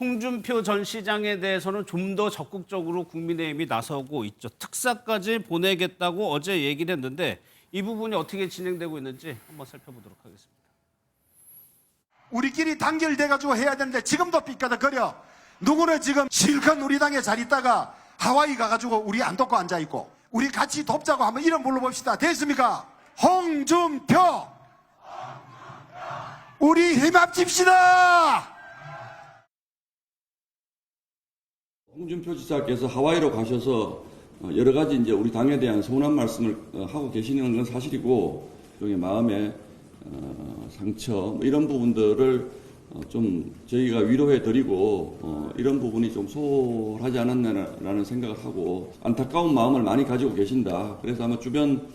홍준표 전 시장에 대해서는 좀 더 적극적으로 국민의힘이 나서고 있죠. 특사까지 보내겠다고 어제 얘기를 했는데 이 부분이 어떻게 진행되고 있는지 한번 살펴보도록 하겠습니다. 우리끼리 단결돼가지고 해야 되는데 지금도 삐까덕거려. 누구는 지금 실컷 우리 당에 잘 있다가 하와이 가가지고 우리 안 돕고 앉아있고 우리 같이 돕자고 한번 이름 불러봅시다. 됐습니까? 홍준표! 우리 힘 합칩시다! 홍준표 지사께서 하와이로 가셔서 여러 가지 이제 우리 당에 대한 서운한 말씀을 하고 계시는 건 사실이고, 일종의 마음의 상처 뭐 이런 부분들을 좀 저희가 위로해 드리고 이런 부분이 좀 소홀하지 않았나라는 생각을 하고 안타까운 마음을 많이 가지고 계신다. 그래서 아마 주변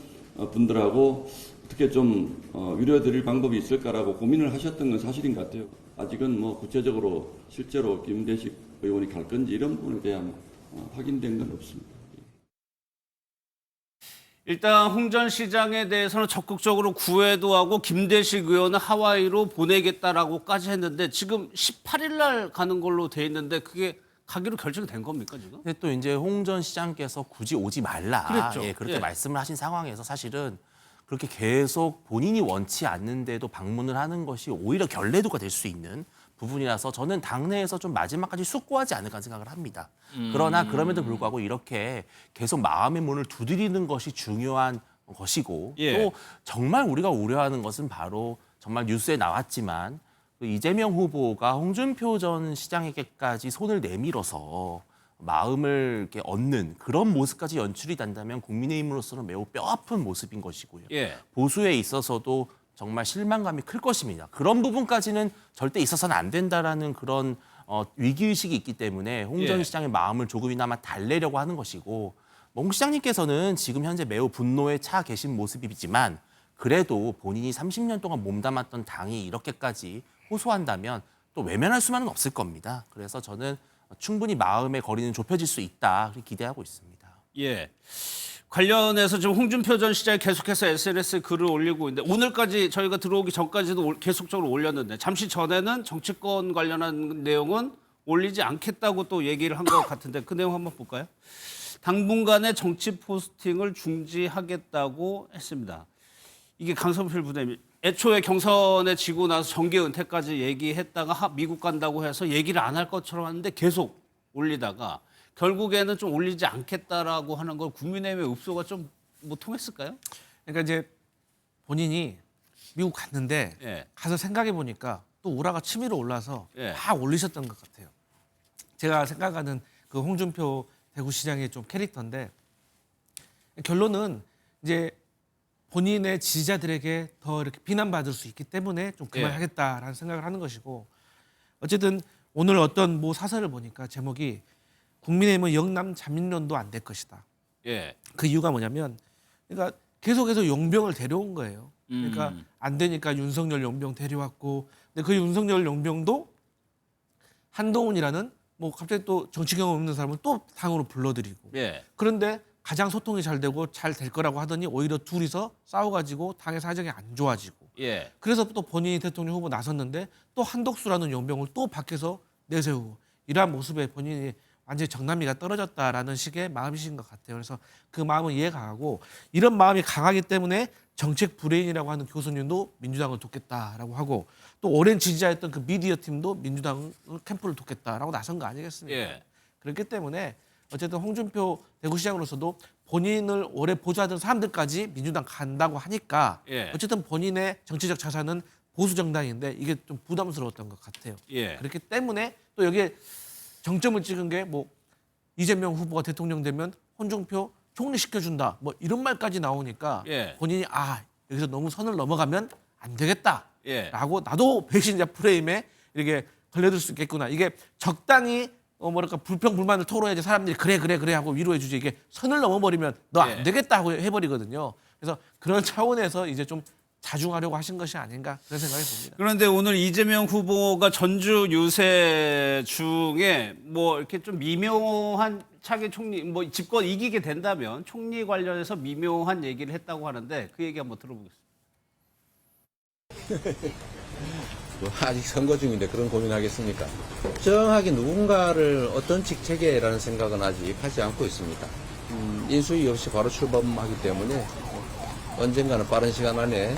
분들하고 어떻게 좀 위로해 드릴 방법이 있을까라고 고민을 하셨던 건 사실인 것 같아요. 아직은 뭐 구체적으로 실제로 김대식 의원이 갈 건지 이런 부분에 대한 확인된 건 없습니다. 일단 홍 전 시장에 대해서는 적극적으로 구애도 하고 김대식 의원은 하와이로 보내겠다라고까지 했는데 지금 18일 날 가는 걸로 돼 있는데 그게 가기로 결정이 된 겁니까 지금? 근데 또 이제 홍 전 시장께서 굳이 오지 말라 그랬죠. 그렇게 예. 말씀을 하신 상황에서 사실은 그렇게 계속 본인이 원치 않는데도 방문을 하는 것이 오히려 결례도가 될 수 있는 부분이라서 저는 당내에서 좀 마지막까지 숙고하지 않을까 생각을 합니다. 그러나 그럼에도 불구하고 이렇게 계속 마음의 문을 두드리는 것이 중요한 것이고 예. 또 정말 우리가 우려하는 것은 바로 정말 뉴스에 나왔지만 그 이재명 후보가 홍준표 전 시장에게까지 손을 내밀어서 마음을 이렇게 얻는 그런 모습까지 연출이 된다면 국민의힘으로서는 매우 뼈아픈 모습인 것이고요. 예. 보수에 있어서도 정말 실망감이 클 것입니다. 그런 부분까지는 절대 있어서는 안 된다라는 그런 위기의식이 있기 때문에 홍 전 예. 시장의 마음을 조금이나마 달래려고 하는 것이고 홍 시장님께서는 지금 현재 매우 분노에 차 계신 모습이지만 그래도 본인이 30년 동안 몸담았던 당이 이렇게까지 호소한다면 또 외면할 수만은 없을 겁니다. 그래서 저는 충분히 마음의 거리는 좁혀질 수 있다 그렇게 기대하고 있습니다. 예. 관련해서 지금 홍준표 전 시장이 계속해서 SNS에 글을 올리고 있는데 오늘까지 저희가 들어오기 전까지도 계속적으로 올렸는데 잠시 전에는 정치권 관련한 내용은 올리지 않겠다고 또 얘기를 한 것 같은데 그 내용 한번 볼까요? 당분간의 정치 포스팅을 중지하겠다고 했습니다. 이게 강성필 부대표님 애초에 경선에 지고 나서 정계 은퇴까지 얘기했다가 미국 간다고 해서 얘기를 안 할 것처럼 하는데 계속 올리다가 결국에는 좀 올리지 않겠다라고 하는 걸 국민의힘의 읍소가 좀 뭐 통했을까요? 그러니까 이제 본인이 미국 갔는데 예. 가서 생각해 보니까 또 우라가 치밀어 올라서 예. 막 올리셨던 것 같아요. 제가 생각하는 그 홍준표 대구시장의 좀 캐릭터인데 결론은 이제 본인의 지지자들에게 더 이렇게 비난받을 수 있기 때문에 좀 그만하겠다라는 생각을 하는 것이고 어쨌든 오늘 어떤 뭐 사설을 보니까 제목이 국민의힘은 영남 잠민론도 안 될 것이다. 예. 그 이유가 뭐냐면 그러니까 계속해서 용병을 데려온 거예요. 그러니까 안 되니까 윤석열 용병 데려왔고 근데 그 윤석열 용병도 한동훈이라는 뭐 갑자기 또 정치 경험 없는 사람을 또 당으로 불러들이고 예. 그런데 가장 소통이 잘 되고 잘 될 거라고 하더니 오히려 둘이서 싸워가지고 당의 사정이 안 좋아지고 예. 그래서 또 본인이 대통령 후보 나섰는데 또 한덕수라는 용병을 또 밖에서 내세우고 이러한 모습에 본인이 완전히 정남미가 떨어졌다라는 식의 마음이신 것 같아요. 그래서 그 마음은 이해가 가고 이런 마음이 강하기 때문에 정책 브레인이라고 하는 교수님도 민주당을 돕겠다라고 하고 또 오랜 지지자였던 그 미디어 팀도 민주당 캠프를 돕겠다라고 나선 거 아니겠습니까? 예. 그렇기 때문에 어쨌든 홍준표 대구시장으로서도 본인을 오래 보좌하던 사람들까지 민주당 간다고 하니까 예. 어쨌든 본인의 정치적 자산은 보수 정당인데 이게 좀 부담스러웠던 것 같아요. 예. 그렇기 때문에 또 여기에 정점을 찍은 게 뭐 이재명 후보가 대통령 되면 홍준표 총리시켜준다 뭐 이런 말까지 나오니까 예. 본인이 여기서 너무 선을 넘어가면 안 되겠다라고 예. 나도 배신자 프레임에 이렇게 걸려들 수 있겠구나. 이게 적당히 뭐랄까 불평 불만을 토로해야지 사람들이 그래 하고 위로해주지 이게 선을 넘어버리면 너 안 예. 되겠다 하고 해버리거든요. 그래서 그런 차원에서 이제 좀 자중하려고 하신 것이 아닌가 그런 생각이 듭니다. 그런데 오늘 이재명 후보가 전주 유세 중에 뭐 이렇게 좀 미묘한 차기 총리 뭐 집권 이기게 된다면 총리 관련해서 미묘한 얘기를 했다고 하는데 그 얘기 한번 들어보겠습니다. 아직 선거 중인데 그런 고민하겠습니까? 정확하게 누군가를 어떤 직책에라는 생각은 아직 하지 않고 있습니다. 인수위 없이 바로 출범하기 때문에 언젠가는 빠른 시간 안에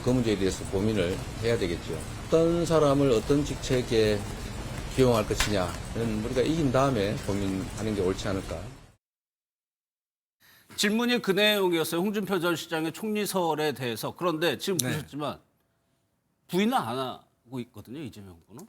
그 문제에 대해서 고민을 해야 되겠죠. 어떤 사람을 어떤 직책에 기용할 것이냐는 우리가 이긴 다음에 고민하는 게 옳지 않을까. 질문이 그 내용이었어요. 홍준표 전 시장의 총리설에 대해서. 그런데 지금 보셨지만 부인은 안 하고 있거든요. 이재명 후보는.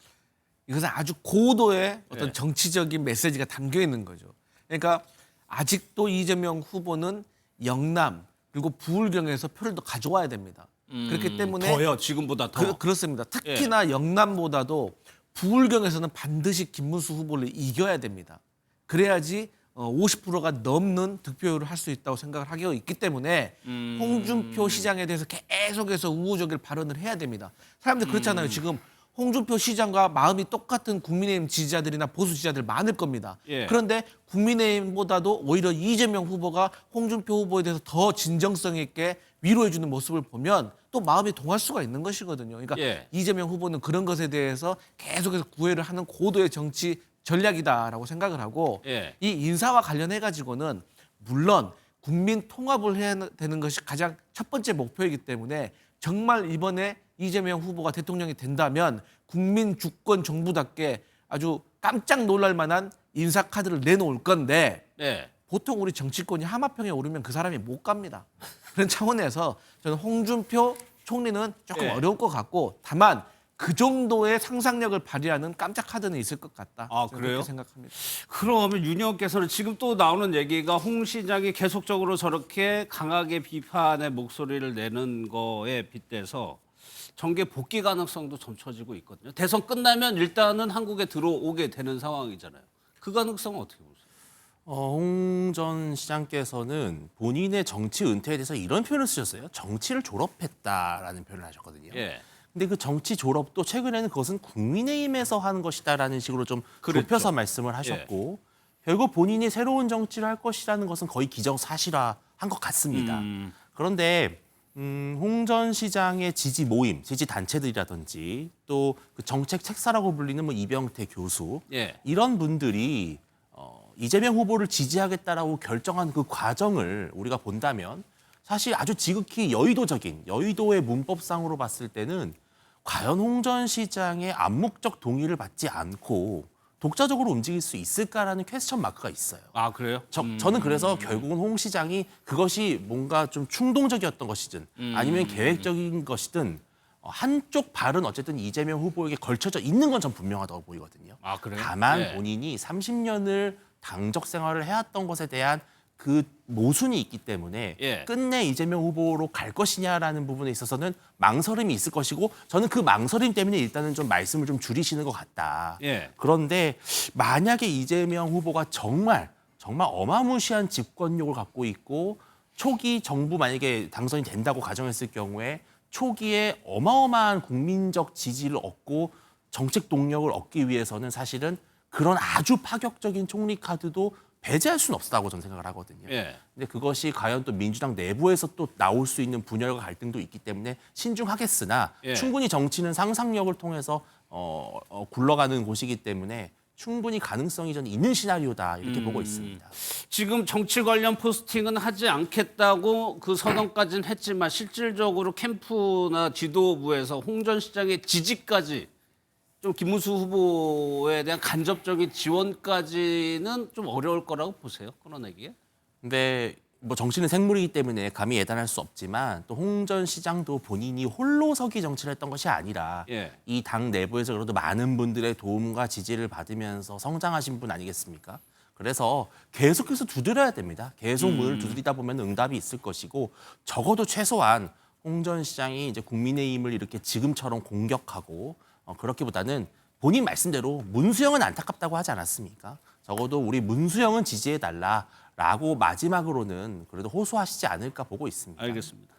이것은 아주 고도의 어떤 정치적인 메시지가 담겨 있는 거죠. 그러니까 아직도 이재명 후보는 영남 그리고 부울경에서 표를 더 가져와야 됩니다. 그렇기 때문에 더요. 지금보다 더. 그렇습니다. 특히나 영남보다도 부울경에서는 반드시 김문수 후보를 이겨야 됩니다. 그래야지 50%가 넘는 득표율을 할 수 있다고 생각을 하고 있기 때문에 홍준표 시장에 대해서 계속해서 우호적인 발언을 해야 됩니다. 사람들 그렇잖아요. 지금 홍준표 시장과 마음이 똑같은 국민의힘 지지자들이나 보수 지지자들 많을 겁니다. 예. 그런데 국민의힘보다도 오히려 이재명 후보가 홍준표 후보에 대해서 더 진정성 있게 위로해주는 모습을 보면 또 마음이 동할 수가 있는 것이거든요. 그러니까 예. 이재명 후보는 그런 것에 대해서 계속해서 구애를 하는 고도의 정치 전략이다라고 생각을 하고 예. 이 인사와 관련해 가지고는 물론 국민 통합을 해야 되는 것이 가장 첫 번째 목표이기 때문에 정말 이번에 이재명 후보가 대통령이 된다면 국민 주권 정부답게 아주 깜짝 놀랄 만한 인사 카드를 내놓을 건데 네. 보통 우리 정치권이 하마평에 오르면 그 사람이 못 갑니다. 그런 차원에서 저는 홍준표 총리는 조금 예. 어려울 것 같고 다만 그 정도의 상상력을 발휘하는 깜짝 카드는 있을 것 같다. 아, 저는 그래요? 그렇게 생각합니다. 그러면 윤 의원께서는 지금 또 나오는 얘기가 홍 시장이 계속적으로 저렇게 강하게 비판의 목소리를 내는 거에 빗대서 정계 복귀 가능성도 점쳐지고 있거든요. 대선 끝나면 일단은 한국에 들어오게 되는 상황이잖아요. 그 가능성은 어떻게 보세요? 홍 전 시장께서는 본인의 정치 은퇴에 대해서 이런 표현을 쓰셨어요. 정치를 졸업했다라는 표현을 하셨거든요. 예. 근데 그 정치 졸업도 최근에는 그것은 국민의힘에서 하는 것이다라는 식으로 좀 그랬죠. 좁혀서 말씀을 하셨고 결국 본인이 새로운 정치를 할 것이라는 것은 거의 기정사실화한 것 같습니다. 그런데 홍 전 시장의 지지 모임, 지지 단체들이라든지 또 그 정책 책사라고 불리는 뭐 이병태 교수 예. 이런 분들이 이재명 후보를 지지하겠다라고 결정한 그 과정을 우리가 본다면 사실 아주 지극히 여의도적인 여의도의 문법상으로 봤을 때는 과연 홍 전 시장의 암묵적 동의를 받지 않고 독자적으로 움직일 수 있을까라는 퀘스천 마크가 있어요. 아, 그래요? 저는 그래서 결국은 홍 시장이 그것이 뭔가 좀 충동적이었던 것이든 아니면 계획적인 것이든 한쪽 발은 어쨌든 이재명 후보에게 걸쳐져 있는 건 전 분명하다고 보이거든요. 아, 그래요? 다만 네. 본인이 30년을 당적 생활을 해왔던 것에 대한 그 모순이 있기 때문에 예. 끝내 이재명 후보로 갈 것이냐라는 부분에 있어서는 망설임이 있을 것이고 저는 그 망설임 때문에 일단은 좀 말씀을 좀 줄이시는 것 같다. 예. 그런데 만약에 이재명 후보가 정말 어마무시한 집권력을 갖고 있고 초기 정부 만약에 당선이 된다고 가정했을 경우에 초기에 어마어마한 국민적 지지를 얻고 정책 동력을 얻기 위해서는 사실은 그런 아주 파격적인 총리 카드도 배제할 수는 없다고 저는 생각을 하거든요. 예. 근데 그것이 과연 또 민주당 내부에서 또 나올 수 있는 분열과 갈등도 있기 때문에 신중하겠으나 예. 충분히 정치는 상상력을 통해서 굴러가는 곳이기 때문에 충분히 가능성이 저는 있는 시나리오다 이렇게 보고 있습니다. 지금 정치 관련 포스팅은 하지 않겠다고 그 선언까지는 했지만 실질적으로 캠프나 지도부에서 홍 전 시장의 지지까지 좀 김문수 후보에 대한 간접적인 지원까지는 좀 어려울 거라고 보세요. 끌어내기에. 근데 뭐 정치는 생물이기 때문에 감히 예단할 수 없지만 또 홍 전 시장도 본인이 홀로서기 정치를 했던 것이 아니라 예. 이 당 내부에서 그래도 많은 분들의 도움과 지지를 받으면서 성장하신 분 아니겠습니까? 그래서 계속해서 두드려야 됩니다. 계속 문을 두드리다 보면 응답이 있을 것이고 적어도 최소한 홍 전 시장이 이제 국민의힘을 이렇게 지금처럼 공격하고 그렇기보다는 본인 말씀대로 문수영은 안타깝다고 하지 않았습니까? 적어도 우리 문수영은 지지해달라라고 마지막으로는 그래도 호소하시지 않을까 보고 있습니다. 알겠습니다.